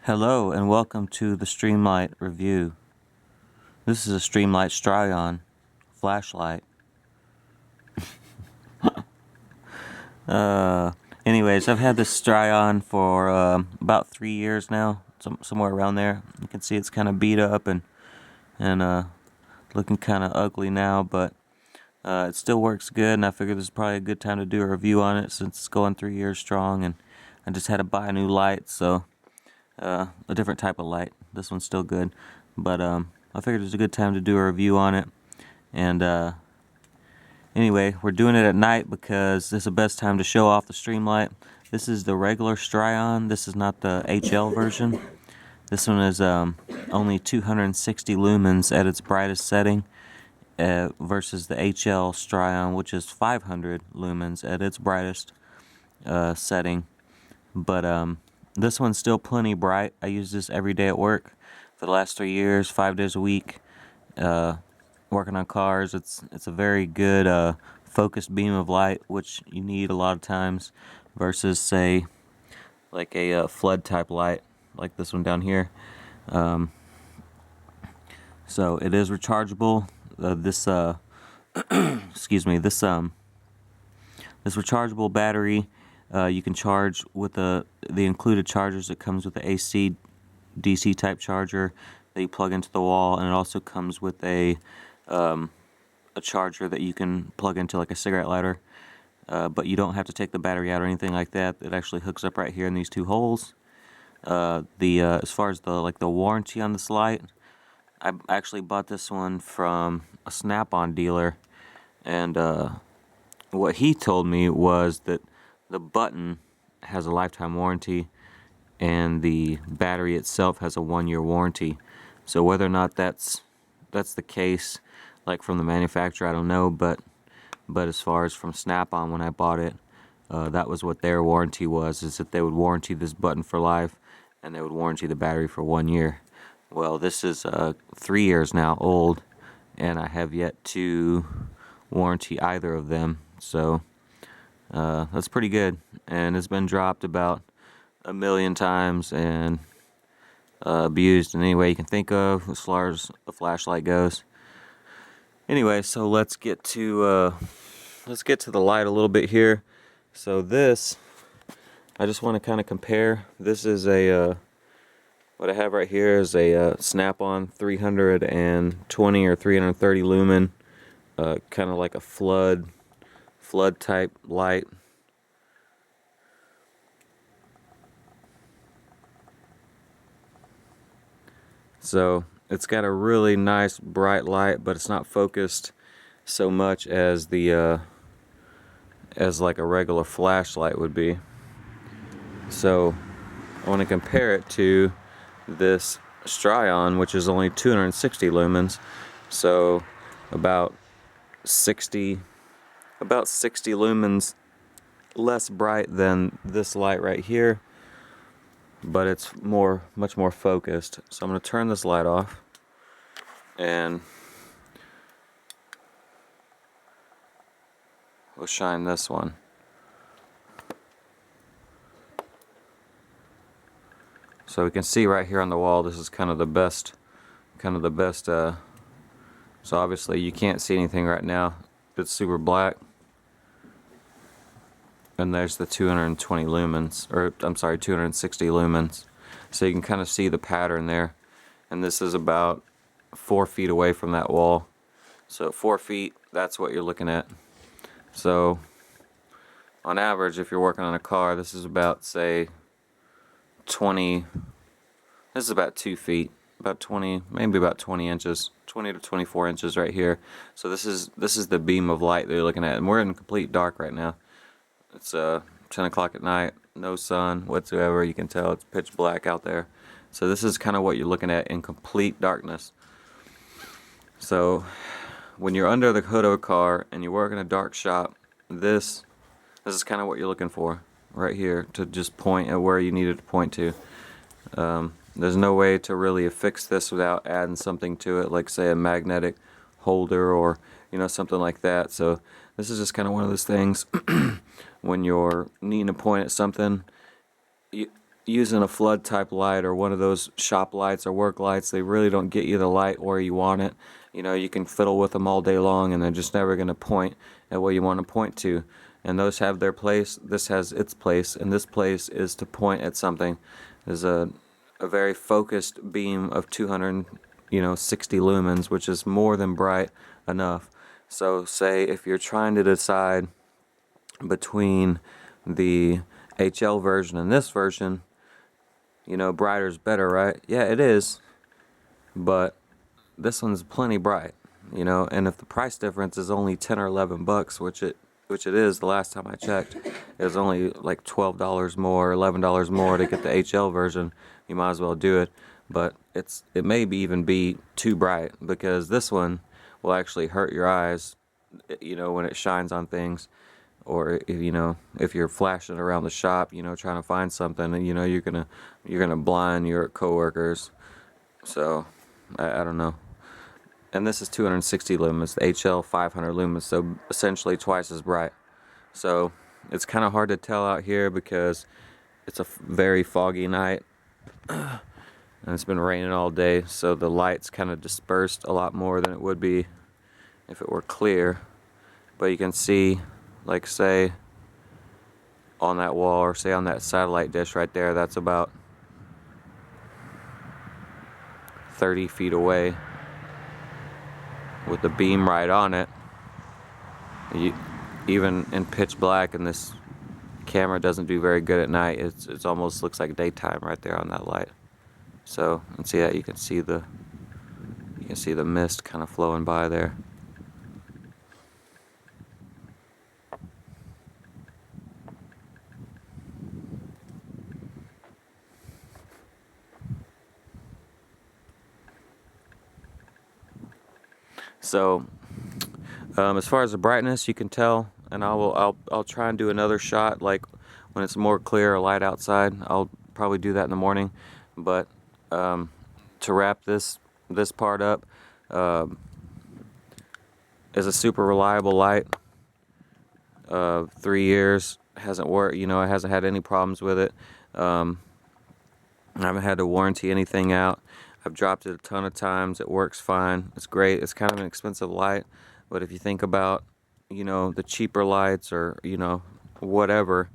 Hello and welcome to the Streamlight review. This is a Streamlight Strion flashlight. Anyways, I've had this Strion for about 3 years now, somewhere around there. You can see it's kind of beat up and looking kind of ugly now, but it still works good, and I figured this is probably a good time to do a review on it since it's going 3 years strong, and I just had to buy a new light, so a different type of light. This one's still good, but I figured it was a good time to do a review on it. And anyway, we're doing it at night because this is the best time to show off the Streamlight. This is the regular Strion. This is not the HL version. This one is only 260 lumens at its brightest setting, versus the HL Strion, which is 500 lumens at its brightest setting. But this one's still plenty bright. I use this every day at work for the last 3 years, 5 days a week, working on cars. It's a very good focused beam of light, which you need a lot of times, versus, say, like a flood type light, like this one down here. So it is rechargeable. This rechargeable battery, you can charge with the included chargers. It comes with the AC DC type charger that you plug into the wall, and it also comes with a charger that you can plug into like a cigarette lighter, but you don't have to take the battery out or anything like that. It actually hooks up right here in these two holes. As far as the warranty on this light, I actually bought this one from a Snap-on dealer, and what he told me was that the button has a lifetime warranty and the battery itself has a 1-year warranty. So whether or not that's the case, like from the manufacturer, I don't know, but as far as from Snap-on when I bought it, that was what their warranty was, is that they would warranty this button for life and they would warranty the battery for 1 year. Well, this is 3 years now old, and I have yet to warranty either of them, so that's pretty good. And it's been dropped about 1 million times and abused in any way you can think of as far as a flashlight goes. Anyway, so let's get to the light a little bit here. So this, I just want to kind of compare. This is what I have right here is a Snap-on 320 or 330 lumen, kind of like a flood type light. So it's got a really nice bright light, but it's not focused so much as as like a regular flashlight would be. So I want to compare it to this Strion, which is only 260 lumens, so about 60 lumens less bright than this light right here, but it's much more focused. So I'm going to turn this light off, and we'll shine this one. So we can see right here on the wall, this is kind of the best, so obviously you can't see anything right now. It's super black. And there's the 220 lumens, or I'm sorry, 260 lumens. So you can kind of see the pattern there. And this is about 4 feet away from that wall. So 4 feet, that's what you're looking at. So on average, if you're working on a car, this is about, say, 20, this is about 2 feet, about 20, maybe about 20 inches, 20 to 24 inches right here. So this is the beam of light that you're looking at, and we're in complete dark right now. It's 10 o'clock at night, no sun whatsoever. You can tell it's pitch black out there. So this is kind of what you're looking at in complete darkness. So when you're under the hood of a car and you work in a dark shop, this is kind of what you're looking for right here, to just point at where you need it to point to. There's no way to really affix this without adding something to it, like say a magnetic holder or something like that. So this is just kind of one of those things when you're needing to point at something, using a flood type light or one of those shop lights or work lights, they really don't get you the light where you want it. You know, you can fiddle with them all day long and they're just never going to point at what you want to point to. And those have their place, this has its place, and this place is to point at something. There's a very focused beam of 260 lumens, which is more than bright enough. So say if you're trying to decide between the HL version and this version, you know, brighter's better, right? Yeah, it is, but this one's plenty bright, you know, and if the price difference is only 10 or 11 bucks, which it is, the last time I checked, it was only like $12 more, $11 more to get the HL version, you might as well do it. But it may even be too bright, because this one will actually hurt your eyes, you know, when it shines on things. Or if you're flashing around the shop, you know, trying to find something, and you know you're gonna blind your coworkers. So I don't know. And this is 260 lumens, the HL 500 lumens, so essentially twice as bright. So it's kind of hard to tell out here because it's a very foggy night, and it's been raining all day, so the light's kind of dispersed a lot more than it would be if it were clear. But you can see, like, say on that wall, or say on that satellite dish right there, that's about 30 feet away with the beam right on it. Even in pitch black, and this camera doesn't do very good at night, it almost looks like daytime right there on that light. So, and see that, you can see the mist kind of flowing by there. So, as far as the brightness, you can tell, and I'll try and do another shot, like when it's more clear or light outside. I'll probably do that in the morning. But to wrap this part up, is a super reliable light. 3 years, hasn't worked. You know, it hasn't had any problems with it. I haven't had to warranty anything out. I've dropped it a ton of times. It works fine. It's great. It's kind of an expensive light, but if you think about, you know, the cheaper lights, or, you know, whatever,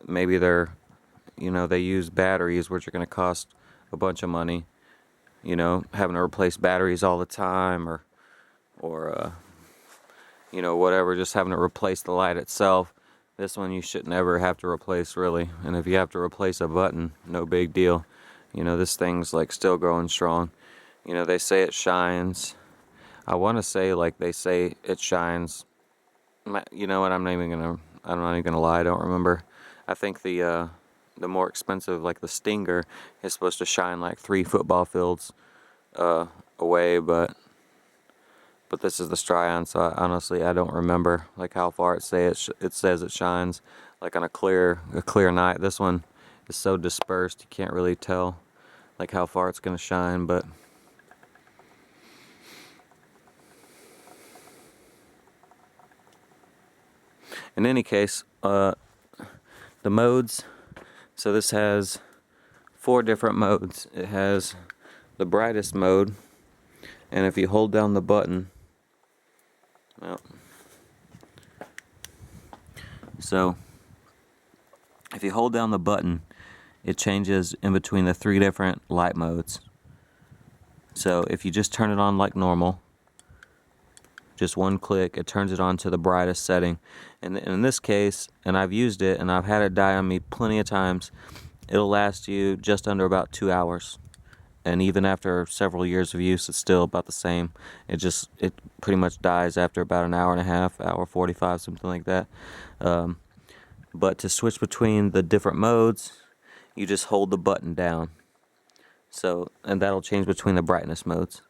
maybe they're, you know, they use batteries, which are going to cost a bunch of money, you know, having to replace batteries all the time, or you know, whatever, just having to replace the light itself. This one you shouldn't ever have to replace, really. And if you have to replace a button, no big deal. You know, this thing's like still growing strong. You know, they say it shines. I want to say, like, they say it shines. You know what? I'm not even gonna lie. I don't remember. I think the more expensive, like the Stinger, is supposed to shine like 3 football fields away, but this is the Strion, so honestly I don't remember like how far it says it shines, like on a clear night. This one is so dispersed you can't really tell like how far it's gonna shine. But in any case, the modes. So this has 4 different modes. It has the brightest mode, and if you hold down the button, well, so if you hold down the button, it changes in between the 3 different light modes. So if you just turn it on like normal, just one click, it turns it on to the brightest setting. And in this case, and I've used it and I've had it die on me plenty of times, it'll last you just under about 2 hours. And even after several years of use, it's still about the same. It pretty much dies after about an hour and a half, hour 45, something like that. But to switch between the different modes, you just hold the button down. So, and that'll change between the brightness modes.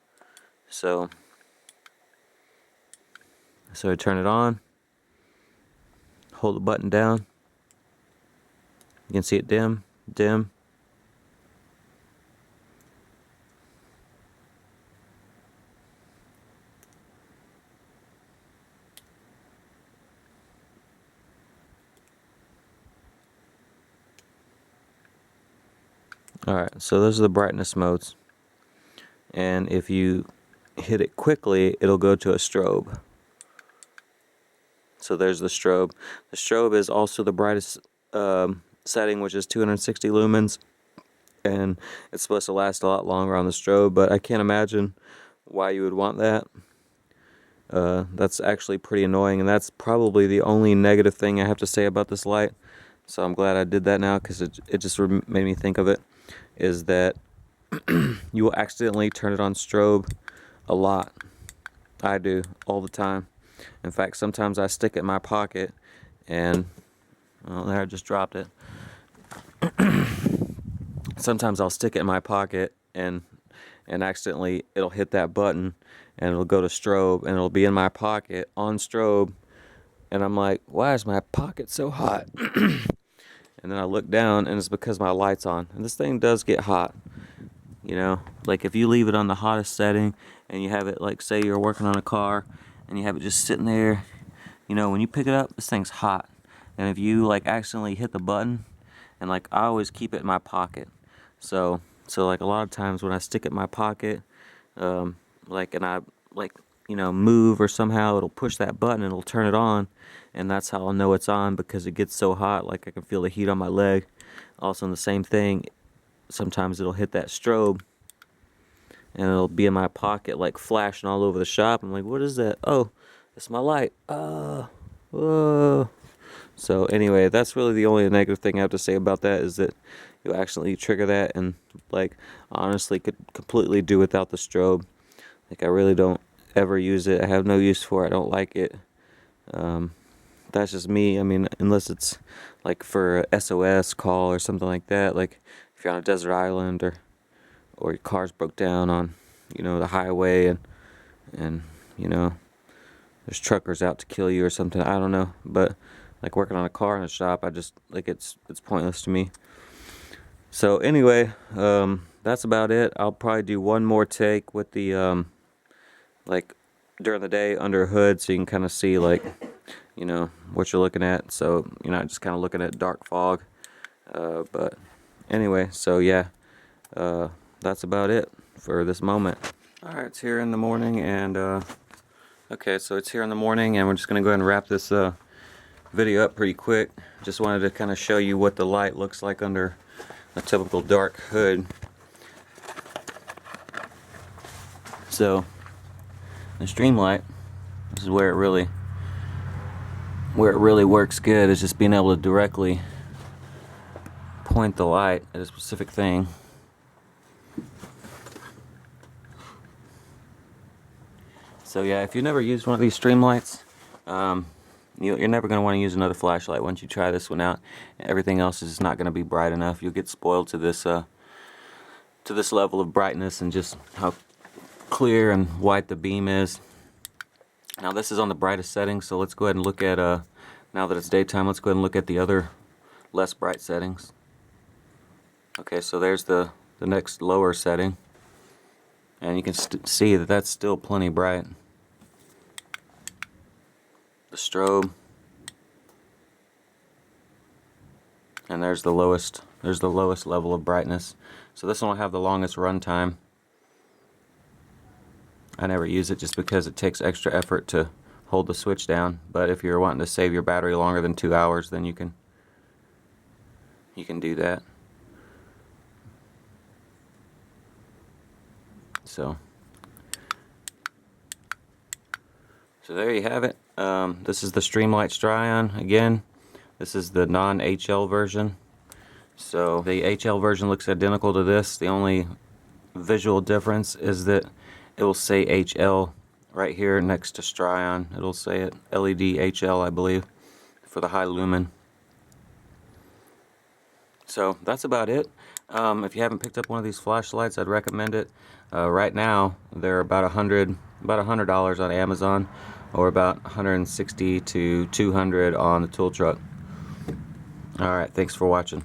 So I turn it on, hold the button down. You can see it dim. Alright, so those are the brightness modes. And if you hit it quickly, it'll go to a strobe. So there's the strobe. The strobe is also the brightest setting, which is 260 lumens. And it's supposed to last a lot longer on the strobe, but I can't imagine why you would want that. That's actually pretty annoying, and that's probably the only negative thing I have to say about this light. So I'm glad I did that now, because it just made me think of it, is that you will accidentally turn it on strobe a lot. I do, all the time. In fact, sometimes I stick it in my pocket, and, well, there, I just dropped it. Sometimes I'll stick it in my pocket, and accidentally it'll hit that button, and it'll go to strobe, and it'll be in my pocket on strobe, and I'm like, why is my pocket so hot? And then I look down, and it's because my light's on. And this thing does get hot, you know? Like, if you leave it on the hottest setting, and you have it, like, say you're working on a car, and you have it just sitting there, you know, when you pick it up, this thing's hot. And if you, like, accidentally hit the button, and, like, I always keep it in my pocket. So like, a lot of times when I stick it in my pocket, like, and I, like, you know, move or somehow it'll push that button and it'll turn it on, and that's how I'll know it's on, because it gets so hot, like I can feel the heat on my leg. Also, in the same thing, sometimes it'll hit that strobe, and it'll be in my pocket, like, flashing all over the shop. I'm like, what is that? Oh, it's my light. Whoa. So anyway, that's really the only negative thing I have to say about that, is that you accidentally trigger that, and, like, honestly could completely do without the strobe. Like, I really don't ever use it. I have no use for it. I don't like it. That's just me. I mean, unless it's like for a SOS call or something like that, like if you're on a desert island, or your car's broke down on, you know, the highway, and you know, there's truckers out to kill you or something. I don't know, but like working on a car in a shop, I just, like, it's pointless to me. So anyway, that's about it. I'll probably do one more take with the like during the day under a hood, so you can kind of see, like, you know, what you're looking at. So you're not just kind of looking at dark fog. But anyway, so yeah, that's about it for this moment. Alright, it's here in the morning, and okay, so it's here in the morning, and we're just gonna go ahead and wrap this video up pretty quick. Just wanted to kind of show you what the light looks like under a typical dark hood. So the Streamlight, this is where it really works good, is just being able to directly point the light at a specific thing. So yeah, if you've never used one of these Streamlights, you're never going to want to use another flashlight once you try this one out. Everything else is just not going to be bright enough. You'll get spoiled to this level of brightness and just how clear and white the beam is. Now this is on the brightest setting, so let's go ahead and look at, now that it's daytime, let's go ahead and look at the other less bright settings. Okay, so there's the next lower setting, and you can see that that's still plenty bright. The strobe, and there's the lowest level of brightness. So this one will have the longest run time. I never use it just because it takes extra effort to hold the switch down, but if you're wanting to save your battery longer than 2 hours, then you can do that. So there you have it. This is the Streamlight Strion. Again, this is the non-HL version. So the HL version looks identical to this. The only visual difference is that it will say HL right here next to Strion. It'll say it LED HL, I believe, for the high lumen. So that's about it. If you haven't picked up one of these flashlights, I'd recommend it. Right now, they're about $100 on Amazon, or about $160 to $200 on the tool truck. Alright, thanks for watching.